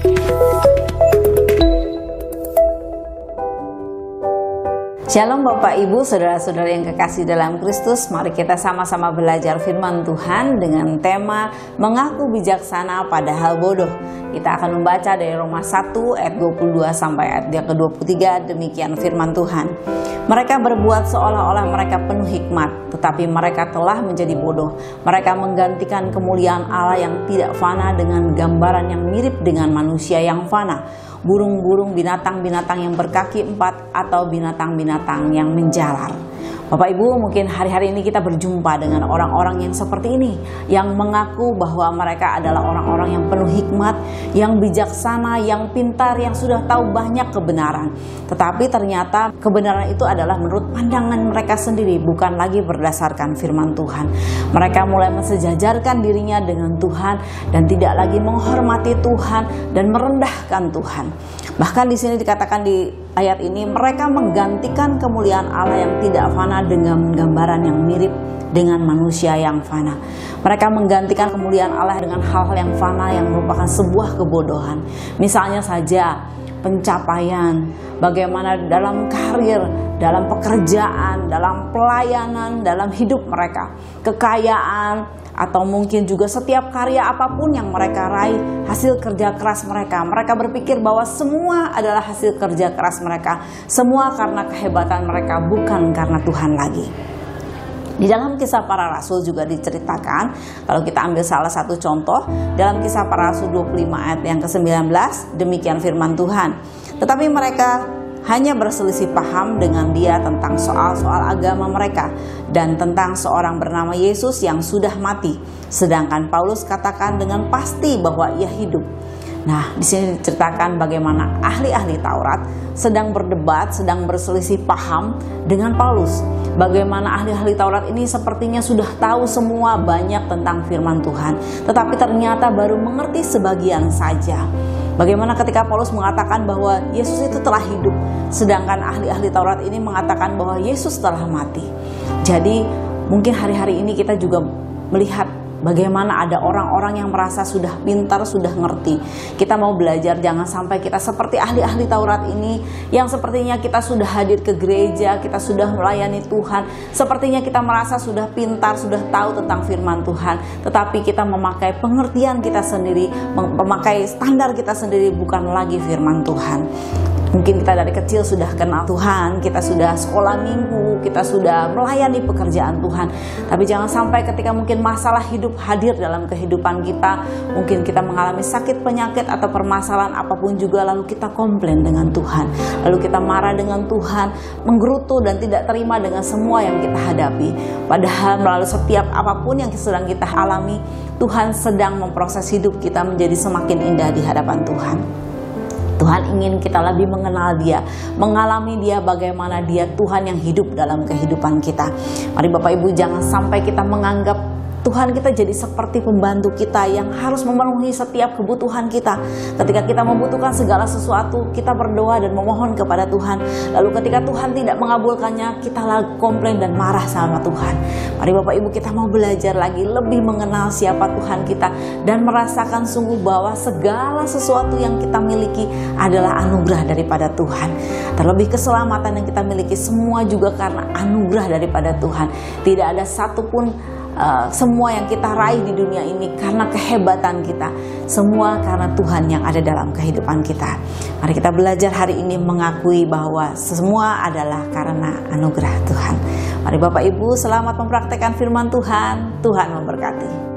Shalom Bapak Ibu, Saudara-saudara yang kekasih dalam Kristus. Mari kita sama-sama belajar firman Tuhan dengan tema mengaku bijaksana padahal bodoh. Kita akan membaca dari Roma 1 ayat 22 sampai ayat yang ke-23. Demikian firman Tuhan. Mereka berbuat seolah-olah mereka penuh hikmat, tetapi mereka telah menjadi bodoh. Mereka menggantikan kemuliaan Allah yang tidak fana dengan gambaran yang mirip dengan manusia yang fana, burung-burung, binatang-binatang yang berkaki 4, atau binatang-binatang yang menjalar. Bapak Ibu, mungkin hari-hari ini kita berjumpa dengan orang-orang yang seperti ini, yang mengaku bahwa mereka adalah orang-orang yang penuh hikmat, yang bijaksana, yang pintar, yang sudah tahu banyak kebenaran. Tetapi ternyata kebenaran itu adalah menurut pandangan mereka sendiri, bukan lagi berdasarkan firman Tuhan. Mereka mulai mensejajarkan dirinya dengan Tuhan dan tidak lagi menghormati Tuhan dan merendahkan Tuhan. Bahkan di sini dikatakan di ayat ini, mereka menggantikan kemuliaan Allah yang tidak fana dengan gambaran yang mirip dengan manusia yang fana. Mereka menggantikan kemuliaan Allah dengan hal-hal yang fana yang merupakan sebuah kebodohan. Misalnya saja pencapaian, bagaimana dalam karir, dalam pekerjaan, dalam pelayanan, dalam hidup mereka, kekayaan, atau mungkin juga setiap karya apapun yang mereka raih, hasil kerja keras mereka. Mereka berpikir bahwa semua adalah hasil kerja keras mereka, semua karena kehebatan mereka, bukan karena Tuhan lagi. Di dalam Kisah Para Rasul juga diceritakan, kalau kita ambil salah satu contoh, dalam Kisah Para Rasul 25 ayat yang ke-19, demikian firman Tuhan. Tetapi mereka hanya berselisih paham dengan dia tentang soal-soal agama mereka dan tentang seorang bernama Yesus yang sudah mati. Sedangkan Paulus katakan dengan pasti bahwa ia hidup. Nah, di sini diceritakan bagaimana ahli-ahli Taurat sedang berdebat, sedang berselisih paham dengan Paulus. Bagaimana ahli-ahli Taurat ini sepertinya sudah tahu semua banyak tentang firman Tuhan, tetapi ternyata baru mengerti sebagian saja. Bagaimana ketika Paulus mengatakan bahwa Yesus itu telah hidup, sedangkan ahli-ahli Taurat ini mengatakan bahwa Yesus telah mati. Jadi mungkin hari-hari ini kita juga melihat bagaimana ada orang-orang yang merasa sudah pintar, sudah ngerti. Kita mau belajar jangan sampai kita seperti ahli-ahli Taurat ini, yang sepertinya kita sudah hadir ke gereja, kita sudah melayani Tuhan, sepertinya kita merasa sudah pintar, sudah tahu tentang firman Tuhan, tetapi kita memakai pengertian kita sendiri, memakai standar kita sendiri, bukan lagi firman Tuhan. Mungkin kita dari kecil sudah kenal Tuhan, kita sudah sekolah minggu, kita sudah melayani pekerjaan Tuhan. Tapi jangan sampai ketika mungkin masalah hidup hadir dalam kehidupan kita, mungkin kita mengalami sakit, penyakit, atau permasalahan apapun juga, lalu kita komplain dengan Tuhan. Lalu kita marah dengan Tuhan, menggerutu dan tidak terima dengan semua yang kita hadapi. Padahal melalui setiap apapun yang sedang kita alami, Tuhan sedang memproses hidup kita menjadi semakin indah di hadapan Tuhan. Tuhan ingin kita lebih mengenal Dia, mengalami Dia, bagaimana Dia Tuhan yang hidup dalam kehidupan kita. Mari Bapak Ibu, jangan sampai kita menganggap Tuhan kita jadi seperti pembantu kita yang harus memenuhi setiap kebutuhan kita. Ketika kita membutuhkan segala sesuatu, kita berdoa dan memohon kepada Tuhan. Lalu ketika Tuhan tidak mengabulkannya, kita komplain dan marah sama Tuhan. Mari Bapak Ibu, kita mau belajar lagi lebih mengenal siapa Tuhan kita dan merasakan sungguh bahwa segala sesuatu yang kita miliki adalah anugerah daripada Tuhan. Terlebih keselamatan yang kita miliki semua juga karena anugerah daripada Tuhan. Tidak ada satupun semua yang kita raih di dunia ini karena kehebatan kita, semua karena Tuhan yang ada dalam kehidupan kita. Mari kita belajar hari ini mengakui bahwa semua adalah karena anugerah Tuhan. Mari Bapak Ibu, selamat mempraktekkan firman Tuhan. Tuhan memberkati.